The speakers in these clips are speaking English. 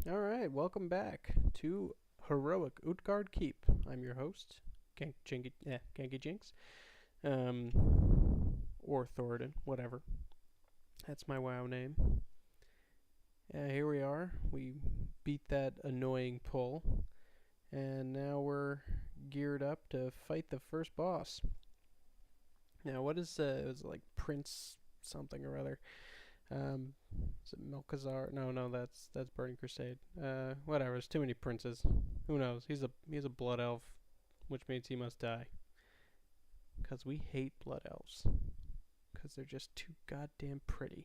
Alright, welcome back to Heroic Utgarde Keep. I'm your host, Genki Jinx. Or Thoradin, whatever. That's my WoW name. Here we are. We beat that annoying pull. And now we're geared up to fight the first boss. Now, what is, it was like Prince something or other. Is it Melkazar? No, that's Burning Crusade. Whatever. There's too many princes. Who knows? He's a blood elf, which means he must die. Cause we hate blood elves. Cause they're just too goddamn pretty.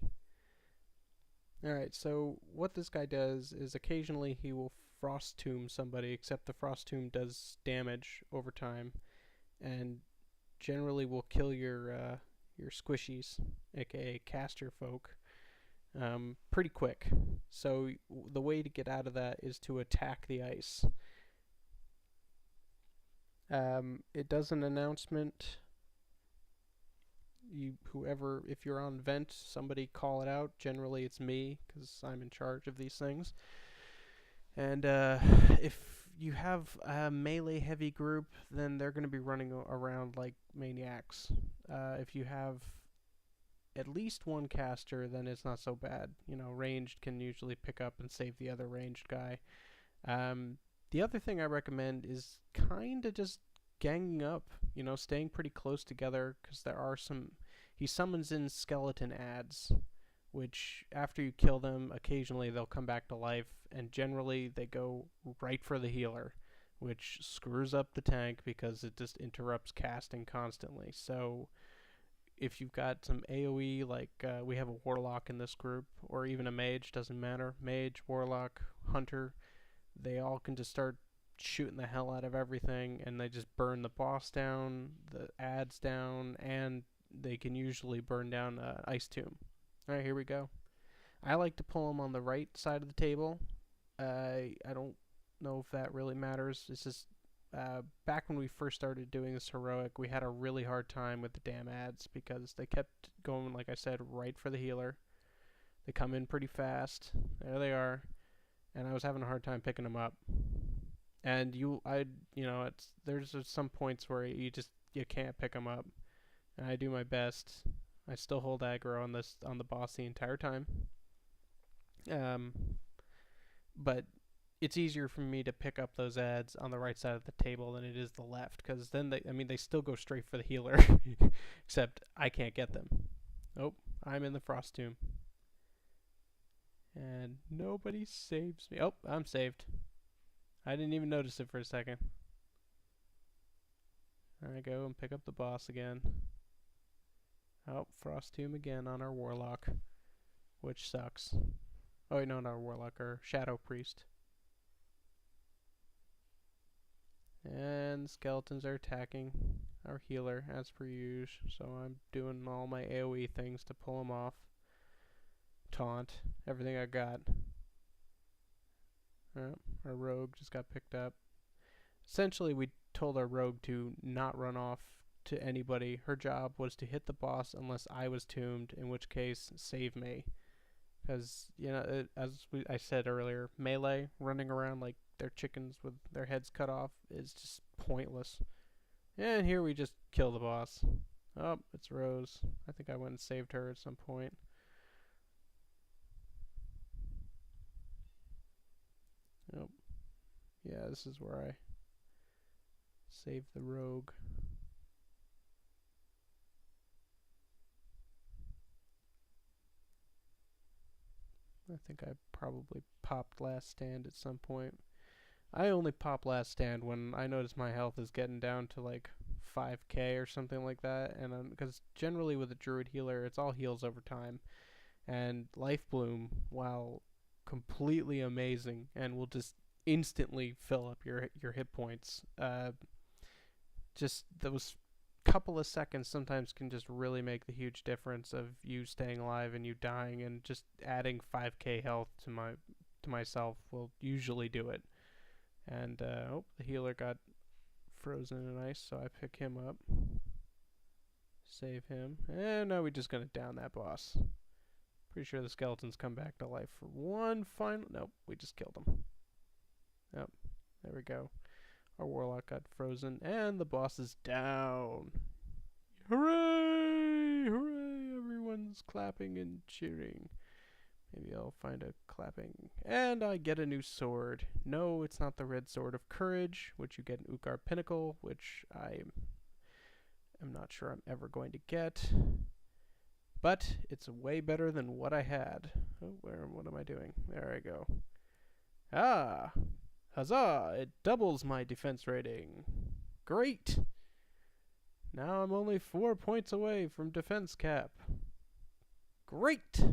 All right. So what this guy does is occasionally he will frost tomb somebody, except the frost tomb does damage over time, and generally will kill your squishies, aka caster folk. Pretty quick. So the way to get out of that is to attack the ice. It does an announcement. If you're on vent, somebody call it out. Generally, it's me because I'm in charge of these things. And if you have a melee heavy group, then they're going to be running around like maniacs. If you have at least one caster, then it's not so bad. You know, ranged can usually pick up and save the other ranged guy. The other thing I recommend is kind of just ganging up, you know, staying pretty close together, because there are he summons in skeleton ads, which after you kill them, occasionally they'll come back to life, and generally they go right for the healer, which screws up the tank because it just interrupts casting constantly. So if you've got some AoE, like we have a warlock in this group, or even a mage, doesn't matter. Mage, warlock, hunter, they all can just start shooting the hell out of everything, and they just burn the boss down, the ads down, and they can usually burn down ice tomb. Alright, here we go. I like to pull them on the right side of the table. I don't know if that really matters. It's just back when we first started doing this heroic, we had a really hard time with the damn ads because they kept going, like I said, right for the healer. They come in pretty fast. There they are. And I was having a hard time picking them up. And there's some points where you can't pick them up. And I do my best. I still hold aggro on the boss the entire time. But it's easier for me to pick up those ads on the right side of the table than it is the left, because then they still go straight for the healer, except I can't get them. Oh, I'm in the frost tomb, and nobody saves me. Oh, I'm saved. I didn't even notice it for a second. There I go and pick up the boss again. Oh, frost tomb again on our warlock, which sucks. Oh wait, no, not our warlock, our shadow priest. And skeletons are attacking our healer as per usual, so I'm doing all my AoE things to pull him off. Taunt, everything I got. Our rogue just got picked up. Essentially, we told our rogue to not run off to anybody. Her job was to hit the boss unless I was tombed, in which case, save me. Because, I said earlier, melee, running around like they're chickens with their heads cut off, is just pointless. And here we just kill the boss. Oh, it's Rose. I think I went and saved her at some point. Oh, yeah, this is where I saved the rogue. I think I probably popped last stand at some point. I only pop last stand when I notice my health is getting down to like 5k or something like that, and because generally with a druid healer, it's all heals over time, and Life Bloom, while completely amazing and will just instantly fill up your hit points, just those couple of seconds sometimes can just really make the huge difference of you staying alive and you dying, and just adding 5k health to myself will usually do it. And the healer got frozen in ice, so I pick him up, save him, and now we're just gonna down that boss. Pretty sure the skeletons come back to life for one final... Nope, we just killed them. Yep, there we go. Our warlock got frozen, and the boss is down. Hooray! Hooray! Everyone's clapping and cheering. Maybe I'll find a clapping. And I get a new sword. No, it's not the Red Sword of Courage, which you get in Utgarde Pinnacle, which I am not sure I'm ever going to get. But it's way better than what I had. Oh, what am I doing? There I go. Ah! Huzzah! It doubles my defense rating. Great! Now I'm only 4 points away from defense cap. Great!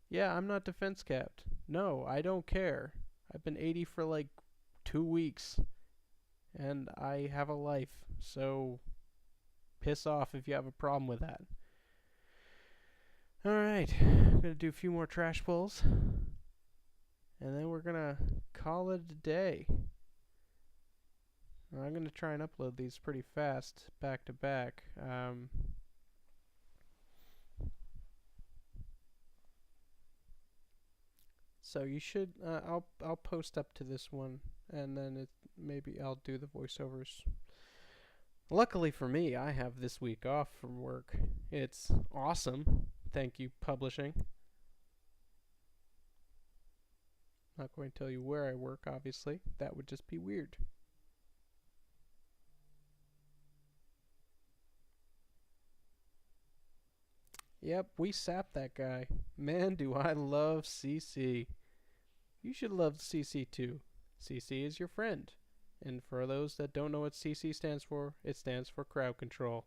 Yeah, I'm not defense capped. No, I don't care. I've been 80 for like 2 weeks. And I have a life. So, piss off if you have a problem with that. Alright, I'm going to do a few more trash pulls. And then we're going to call it a day. I'm going to try and upload these pretty fast, back to back. So you should, I'll post up to this one, and then maybe I'll do the voiceovers. Luckily for me, I have this week off from work. It's awesome. Thank you, publishing. Not going to tell you where I work, obviously. That would just be weird. Yep, we sapped that guy. Man, do I love CC. You should love CC too. CC is your friend. And for those that don't know what CC stands for, it stands for crowd control.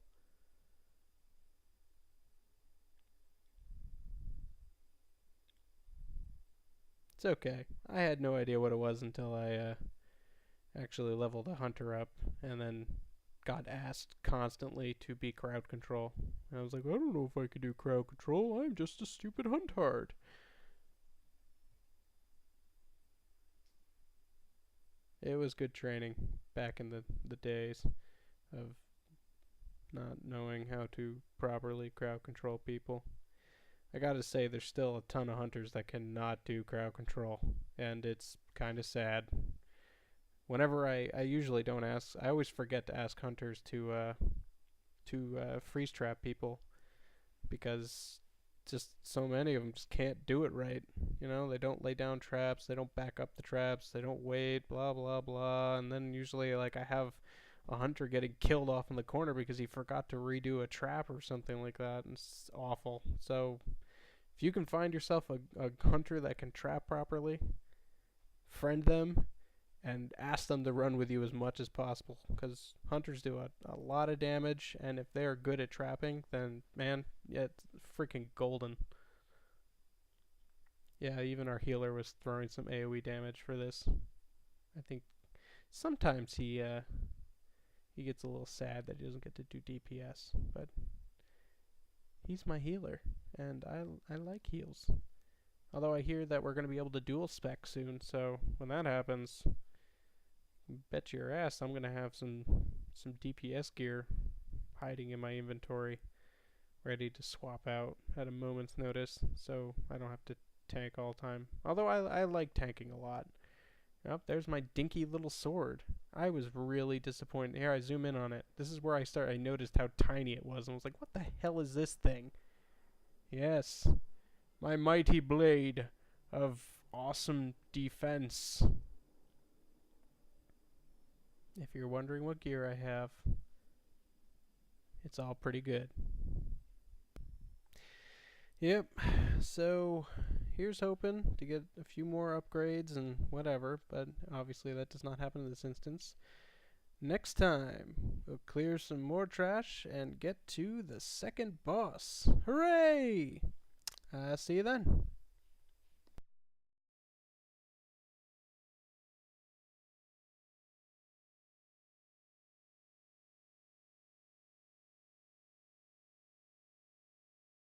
It's okay. I had no idea what it was until I actually leveled a hunter up and then got asked constantly to be crowd control. And I was like, I don't know if I could do crowd control. I'm just a stupid huntard. It was good training back in the days of not knowing how to properly crowd control people. I gotta say, there's still a ton of hunters that cannot do crowd control, and it's kind of sad. Whenever I usually don't ask, I always forget to ask hunters to freeze trap people, because just so many of them just can't do it right. You know, they don't lay down traps, they don't back up the traps, they don't wait, blah blah blah, and then usually like I have a hunter getting killed off in the corner because he forgot to redo a trap or something like that, and it's awful. So if you can find yourself a hunter that can trap properly, friend them and ask them to run with you as much as possible, because hunters do a lot of damage, and if they're good at trapping, then man, yeah, it's freaking golden. Yeah, even our healer was throwing some AoE damage for this. I think sometimes he gets a little sad that he doesn't get to do DPS, but he's my healer, and I like heals. Although I hear that we're going to be able to dual spec soon, so when that happens, bet your ass I'm going to have some DPS gear hiding in my inventory, ready to swap out at a moment's notice, so I don't have to tank all the time. Although I like tanking a lot. Yep, there's my dinky little sword. I was really disappointed. Here, I zoom in on it. This is where I noticed how tiny it was and was like, what the hell is this thing? Yes, my mighty blade of awesome defense. If you're wondering what gear I have, it's all pretty good. Yep, so here's hoping to get a few more upgrades and whatever, but obviously that does not happen in this instance. Next time, we'll clear some more trash and get to the second boss. Hooray! See you then.